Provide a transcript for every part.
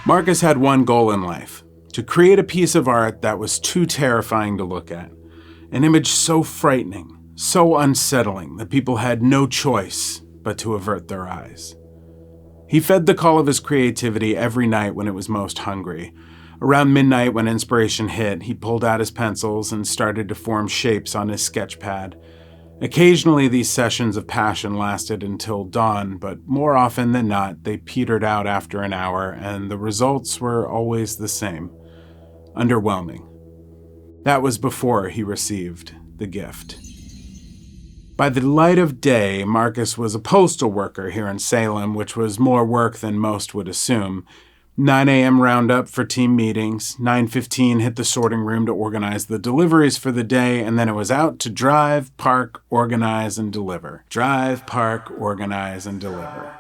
Marcus had one goal in life: to create a piece of art that was too terrifying to look at. An image so frightening, so unsettling that people had no choice but to avert their eyes. He fed the call of his creativity every night when it was most hungry. Around midnight, when inspiration hit, he pulled out his pencils and started to form shapes on his sketch pad. Occasionally, these sessions of passion lasted until dawn, but more often than not, they petered out after an hour, and the results were always the same: underwhelming. That was before he received the gift. By the light of day, Marcus was a postal worker here in Salem, which was more work than most would assume. 9 a.m. roundup for team meetings, 9:15 hit the sorting room to organize the deliveries for the day, and then it was out to drive, park, organize, and deliver. Drive, park, organize, and deliver.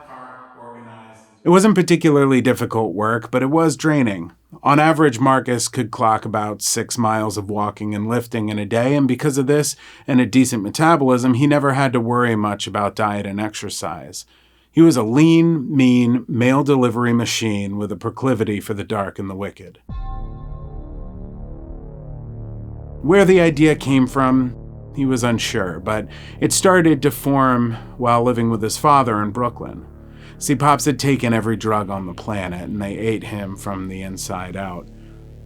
It wasn't particularly difficult work, but it was draining. On average, Marcus could clock about 6 miles of walking and lifting in a day, and because of this and a decent metabolism, he never had to worry much about diet and exercise. He was a lean, mean, mail delivery machine with a proclivity for the dark and the wicked. Where the idea came from, he was unsure, but it started to form while living with his father in Brooklyn. See, Pops had taken every drug on the planet, and they ate him from the inside out.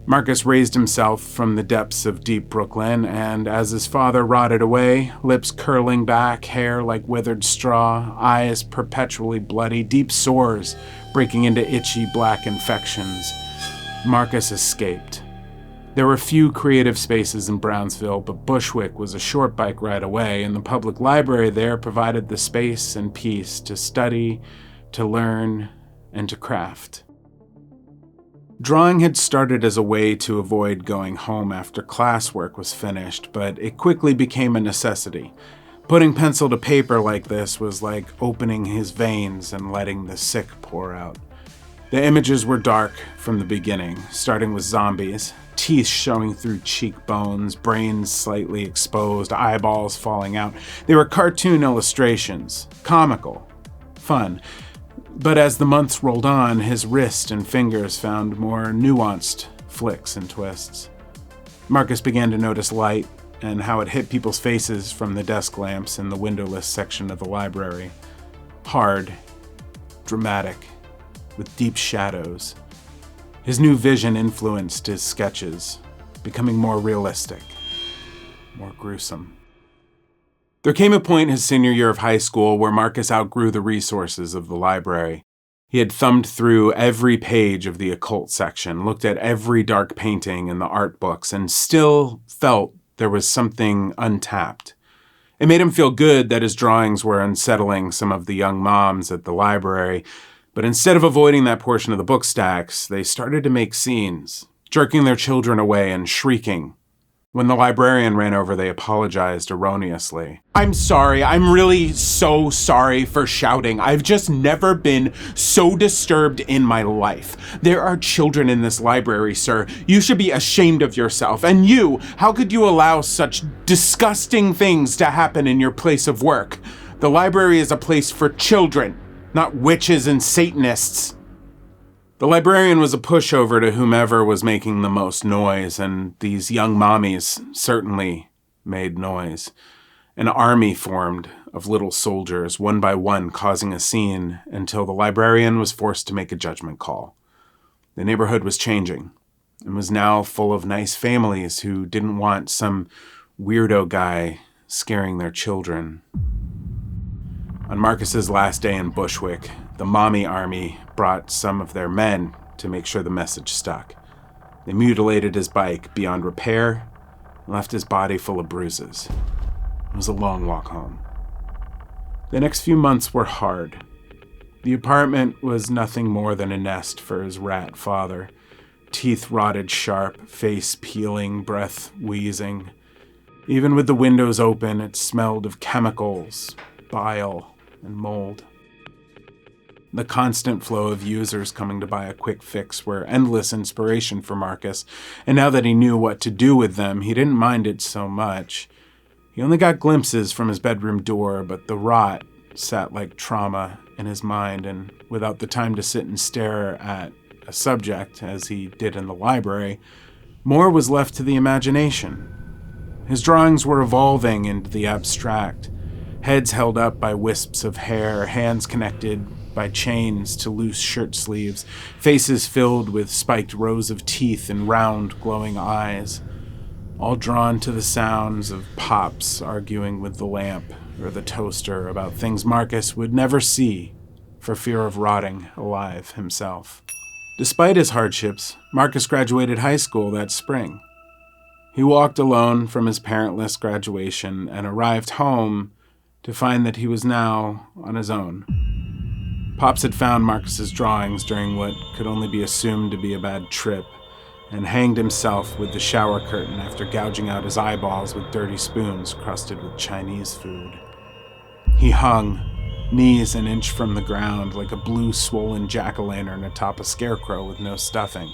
Marcus raised himself from the depths of deep Brooklyn, and as his father rotted away, lips curling back, hair like withered straw, eyes perpetually bloody, deep sores breaking into itchy black infections, Marcus escaped. There were few creative spaces in Brownsville, but Bushwick was a short bike ride away, and the public library there provided the space and peace to study, to learn, and to craft. Drawing had started as a way to avoid going home after classwork was finished, but it quickly became a necessity. Putting pencil to paper like this was like opening his veins and letting the sick pour out. The images were dark from the beginning, starting with zombies, teeth showing through cheekbones, brains slightly exposed, eyeballs falling out. They were cartoon illustrations, comical, fun. But as the months rolled on, his wrist and fingers found more nuanced flicks and twists. Marcus began to notice light and how it hit people's faces from the desk lamps in the windowless section of the library. Hard, dramatic, with deep shadows. His new vision influenced his sketches, becoming more realistic, more gruesome. There came a point his senior year of high school where Marcus outgrew the resources of the library. He had thumbed through every page of the occult section, looked at every dark painting in the art books, and still felt there was something untapped. It made him feel good that his drawings were unsettling some of the young moms at the library, but instead of avoiding that portion of the book stacks, they started to make scenes, jerking their children away and shrieking. When the librarian ran over, they apologized erroneously. "I'm sorry, I'm really so sorry for shouting. I've just never been so disturbed in my life. There are children in this library, sir. You should be ashamed of yourself. And you, how could you allow such disgusting things to happen in your place of work? The library is a place for children, not witches and Satanists." The librarian was a pushover to whomever was making the most noise, and these young mommies certainly made noise. An army formed of little soldiers, one by one, causing a scene until the librarian was forced to make a judgment call. The neighborhood was changing and was now full of nice families who didn't want some weirdo guy scaring their children. On Marcus's last day in Bushwick, the mommy army brought some of their men to make sure the message stuck. They mutilated his bike beyond repair and left his body full of bruises. It was a long walk home. The next few months were hard. The apartment was nothing more than a nest for his rat father. Teeth rotted sharp, face peeling, breath wheezing. Even with the windows open, it smelled of chemicals, bile, and mold. The constant flow of users coming to buy a quick fix were endless inspiration for Marcus, and now that he knew what to do with them, he didn't mind it so much. He only got glimpses from his bedroom door, but the rot sat like trauma in his mind, and without the time to sit and stare at a subject, as he did in the library, more was left to the imagination. His drawings were evolving into the abstract, heads held up by wisps of hair, hands connected by chains to loose shirt sleeves, faces filled with spiked rows of teeth and round, glowing eyes, all drawn to the sounds of Pops arguing with the lamp or the toaster about things Marcus would never see for fear of rotting alive himself. Despite his hardships, Marcus graduated high school that spring. He walked alone from his parentless graduation and arrived home to find that he was now on his own. Pops had found Marcus's drawings during what could only be assumed to be a bad trip, and hanged himself with the shower curtain after gouging out his eyeballs with dirty spoons crusted with Chinese food. He hung, knees an inch from the ground, like a blue swollen jack-o'-lantern atop a scarecrow with no stuffing,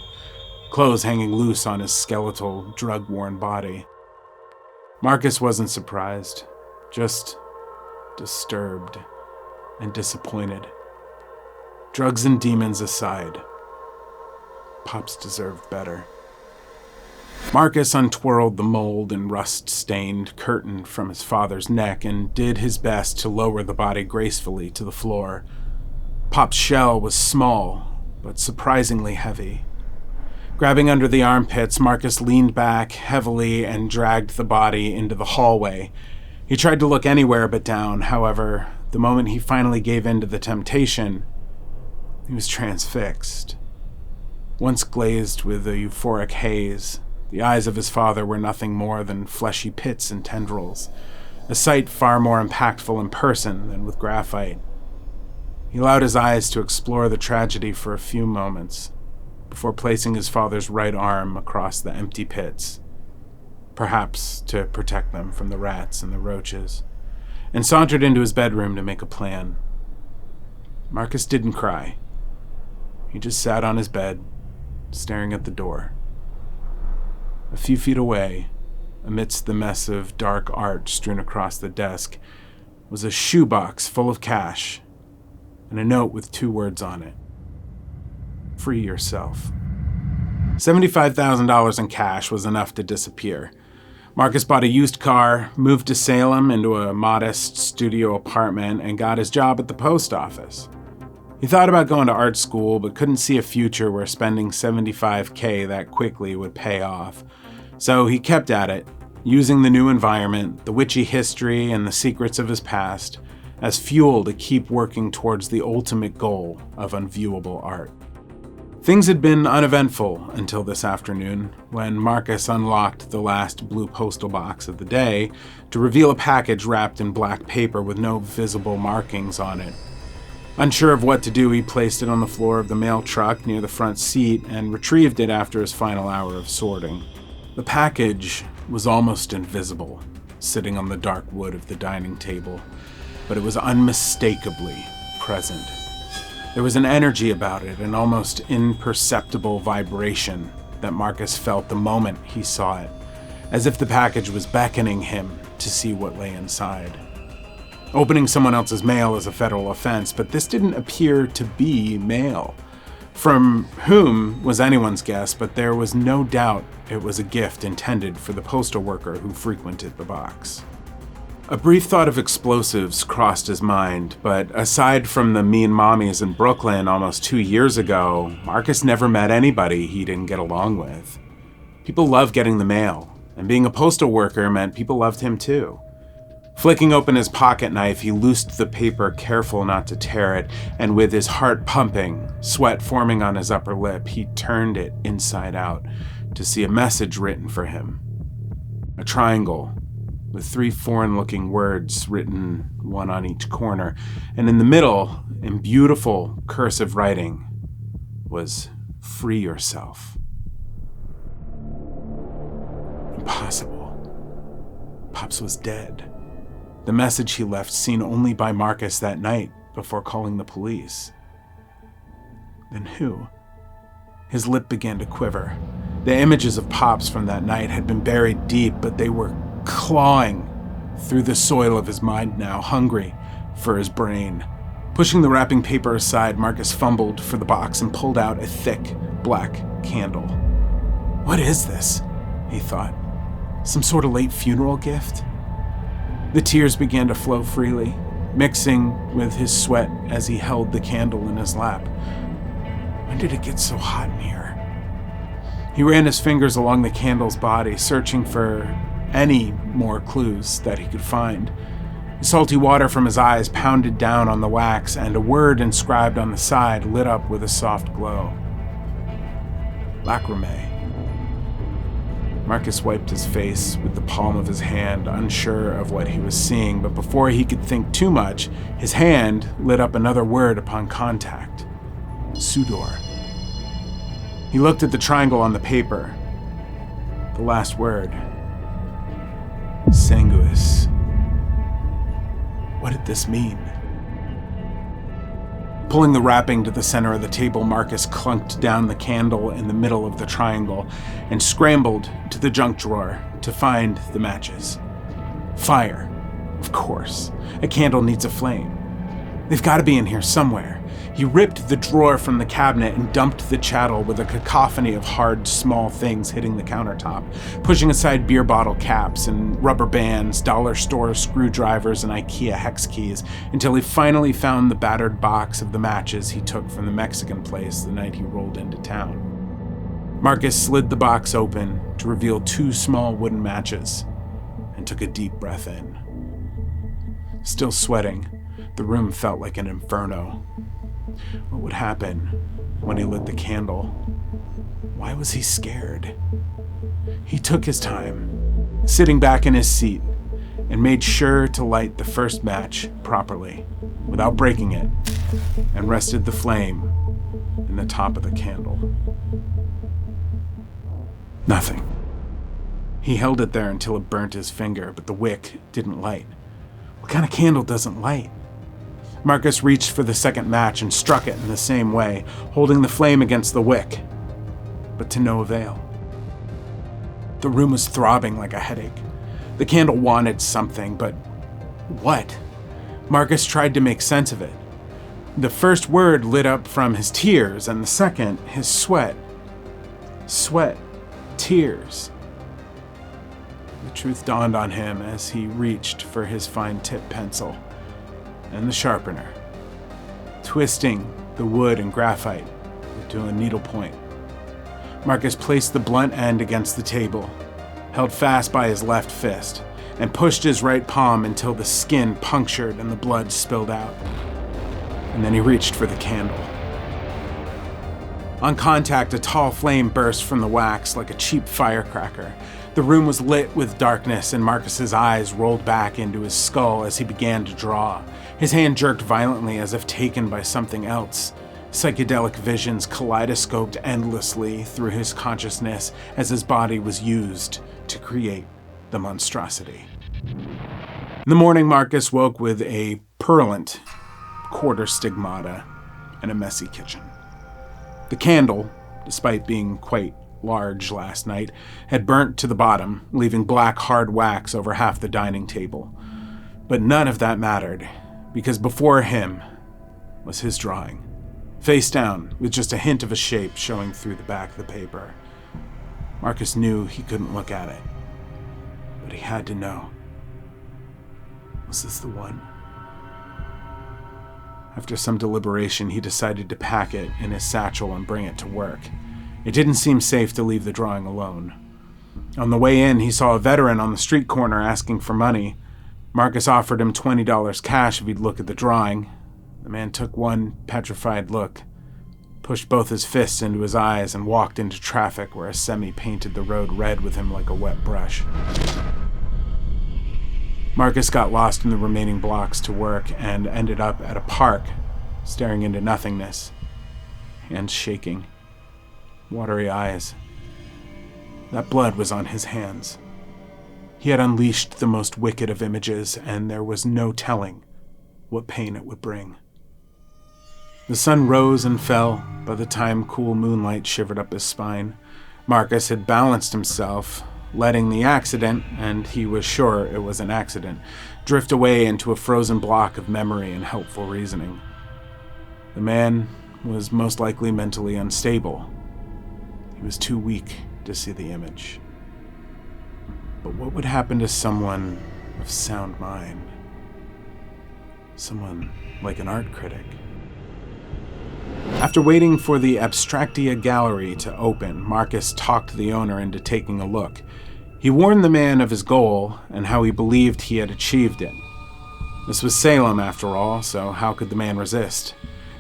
clothes hanging loose on his skeletal, drug-worn body. Marcus wasn't surprised, just disturbed and disappointed. Drugs and demons aside, Pops deserved better. Marcus untwirled the mold and rust-stained curtain from his father's neck and did his best to lower the body gracefully to the floor. Pop's shell was small, but surprisingly heavy. Grabbing under the armpits, Marcus leaned back heavily and dragged the body into the hallway. He tried to look anywhere but down. However, the moment he finally gave in to the temptation, he was transfixed. Once glazed with a euphoric haze, the eyes of his father were nothing more than fleshy pits and tendrils, a sight far more impactful in person than with graphite. He allowed his eyes to explore the tragedy for a few moments, before placing his father's right arm across the empty pits, perhaps to protect them from the rats and the roaches, and sauntered into his bedroom to make a plan. Marcus didn't cry. He just sat on his bed, staring at the door. A few feet away, amidst the mess of dark art strewn across the desk, was a shoebox full of cash and a note with 2 words on it. Free yourself. $75,000 in cash was enough to disappear. Marcus bought a used car, moved to Salem into a modest studio apartment, and got his job at the post office. He thought about going to art school, but couldn't see a future where spending $75K that quickly would pay off. So he kept at it, using the new environment, the witchy history, and the secrets of his past as fuel to keep working towards the ultimate goal of unviewable art. Things had been uneventful until this afternoon, when Marcus unlocked the last blue postal box of the day to reveal a package wrapped in black paper with no visible markings on it. Unsure of what to do, he placed it on the floor of the mail truck near the front seat and retrieved it after his final hour of sorting. The package was almost invisible, sitting on the dark wood of the dining table, but it was unmistakably present. There was an energy about it, an almost imperceptible vibration that Marcus felt the moment he saw it, as if the package was beckoning him to see what lay inside. Opening someone else's mail is a federal offense, but this didn't appear to be mail. From whom was anyone's guess, but there was no doubt it was a gift intended for the postal worker who frequented the box. A brief thought of explosives crossed his mind, but aside from the mean mommies in Brooklyn almost 2 years ago, Marcus never met anybody he didn't get along with. People loved getting the mail, and being a postal worker meant people loved him too. Flicking open his pocket knife, he loosed the paper, careful not to tear it, and with his heart pumping, sweat forming on his upper lip, he turned it inside out to see a message written for him. A triangle with 3 foreign-looking words written, one on each corner, and in the middle, in beautiful cursive writing, was "Free yourself." Impossible. Pops was dead. The message he left seen only by Marcus that night before calling the police. Then who? His lip began to quiver. The images of Pops from that night had been buried deep, but they were clawing through the soil of his mind now, hungry for his brain, Pushing the wrapping paper aside, Marcus fumbled for the box and pulled out a thick, black candle. What is this? He thought. Some sort of late funeral gift? The tears began to flow freely, mixing with his sweat as he held the candle in his lap. When did it get so hot in here? He ran his fingers along the candle's body, searching for any more clues that he could find. The salty water from his eyes pounded down on the wax, and a word inscribed on the side lit up with a soft glow. Lacrimae. Marcus wiped his face with the palm of his hand, unsure of what he was seeing, but before he could think too much, his hand lit up another word upon contact. Sudor. He looked at the triangle on the paper. The last word. Sanguis. What did this mean? Pulling the wrapping to the center of the table, Marcus clunked down the candle in the middle of the triangle and scrambled to the junk drawer to find the matches. Fire. Of course. A candle needs a flame. They've got to be in here somewhere. He ripped the drawer from the cabinet and dumped the chattel with a cacophony of hard, small things hitting the countertop, pushing aside beer bottle caps and rubber bands, dollar store screwdrivers, and IKEA hex keys, until he finally found the battered box of the matches he took from the Mexican place the night he rolled into town. Marcus slid the box open to reveal 2 small wooden matches and took a deep breath in. Still sweating, the room felt like an inferno. What would happen when he lit the candle? Why was he scared? He took his time, sitting back in his seat, and made sure to light the first match properly, without breaking it, and rested the flame in the top of the candle. Nothing. He held it there until it burnt his finger, but the wick didn't light. What kind of candle doesn't light? Marcus reached for the second match and struck it in the same way, holding the flame against the wick, but to no avail. The room was throbbing like a headache. The candle wanted something, but what? Marcus tried to make sense of it. The first word lit up from his tears, and the second, his sweat. Sweat. Tears. The truth dawned on him as he reached for his fine-tip pencil and the sharpener, twisting the wood and graphite to a needlepoint. Marcus placed the blunt end against the table, held fast by his left fist, and pushed his right palm until the skin punctured and the blood spilled out. And then he reached for the candle. On contact, a tall flame burst from the wax like a cheap firecracker. The room was lit with darkness, and Marcus's eyes rolled back into his skull as he began to draw. His hand jerked violently as if taken by something else. Psychedelic visions kaleidoscoped endlessly through his consciousness as his body was used to create the monstrosity. In the morning, Marcus woke with a purulent quarter stigmata and a messy kitchen. The candle, despite being quite large last night, had burnt to the bottom, leaving black hard wax over half the dining table. But none of that mattered, because before him was his drawing, face down, with just a hint of a shape showing through the back of the paper. Marcus knew he couldn't look at it, but he had to know. Was this the one? After some deliberation, he decided to pack it in his satchel and bring it to work. It didn't seem safe to leave the drawing alone. On the way in, he saw a veteran on the street corner asking for money. Marcus offered him $20 cash if he'd look at the drawing. The man took one petrified look, pushed both his fists into his eyes, and walked into traffic where a semi painted the road red with him like a wet brush. Marcus got lost in the remaining blocks to work and ended up at a park, staring into nothingness, hands shaking, watery eyes. That blood was on his hands. He had unleashed the most wicked of images, and there was no telling what pain it would bring. The sun rose and fell by the time cool moonlight shivered up his spine. Marcus had balanced himself, letting the accident, and he was sure it was an accident, drift away into a frozen block of memory and helpful reasoning. The man was most likely mentally unstable. He was too weak to see the image. But what would happen to someone of sound mind? Someone like an art critic? After waiting for the Abstractia gallery to open, Marcus talked the owner into taking a look. He warned the man of his goal and how he believed he had achieved it. This was Salem, after all, so how could the man resist?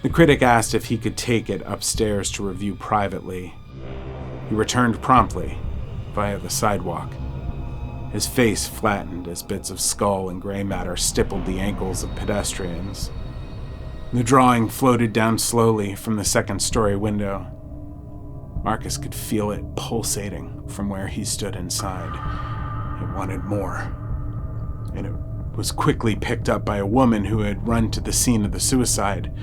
The critic asked if he could take it upstairs to review privately. He returned promptly, via the sidewalk. His face flattened as bits of skull and gray matter stippled the ankles of pedestrians. The drawing floated down slowly from the second-story window. Marcus could feel it pulsating from where he stood inside. It wanted more. And it was quickly picked up by a woman who had run to the scene of the suicide.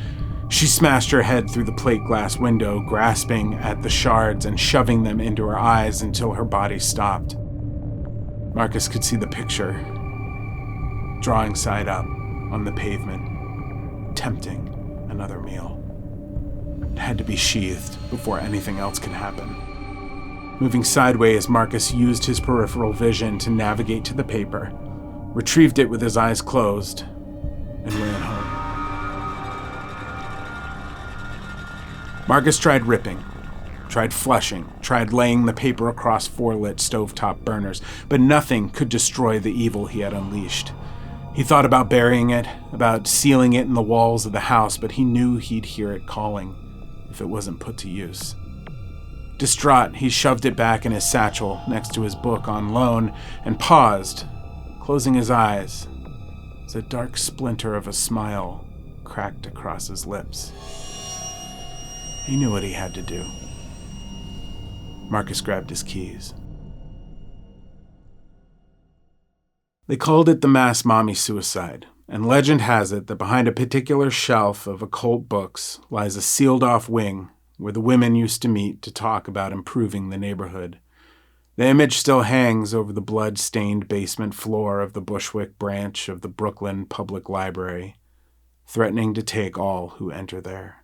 She smashed her head through the plate glass window, grasping at the shards and shoving them into her eyes until her body stopped. Marcus could see the picture, drawing side up on the pavement, tempting another meal. It had to be sheathed before anything else could happen. Moving sideways, Marcus used his peripheral vision to navigate to the paper, retrieved it with his eyes closed, and ran home. Marcus tried ripping, tried flushing, tried laying the paper across 4 lit stovetop burners, but nothing could destroy the evil he had unleashed. He thought about burying it, about sealing it in the walls of the house, but he knew he'd hear it calling if it wasn't put to use. Distraught, he shoved it back in his satchel next to his book on loan and paused, closing his eyes as a dark splinter of a smile cracked across his lips. He knew what he had to do. Marcus grabbed his keys. They called it the mass mommy suicide, and legend has it that behind a particular shelf of occult books lies a sealed-off wing where the women used to meet to talk about improving the neighborhood. The image still hangs over the blood-stained basement floor of the Bushwick branch of the Brooklyn Public Library, threatening to take all who enter there.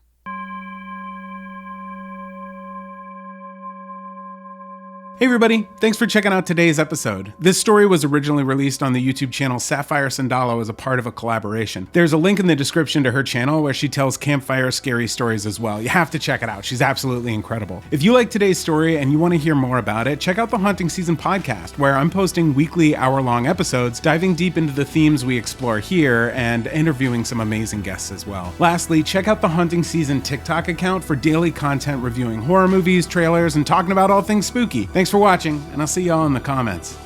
Hey everybody, thanks for checking out today's episode. This story was originally released on the YouTube channel Sapphire Sandalo as a part of a collaboration. There's a link in the description to her channel where she tells campfire scary stories as well. You have to check it out. She's absolutely incredible. If you like today's story and you want to hear more about it, check out the Haunting Season podcast, where I'm posting weekly hour-long episodes, diving deep into the themes we explore here and interviewing some amazing guests as well. Lastly, check out the Haunting Season TikTok account for daily content reviewing horror movies, trailers, and talking about all things spooky. Thanks for watching, and I'll see y'all in the comments.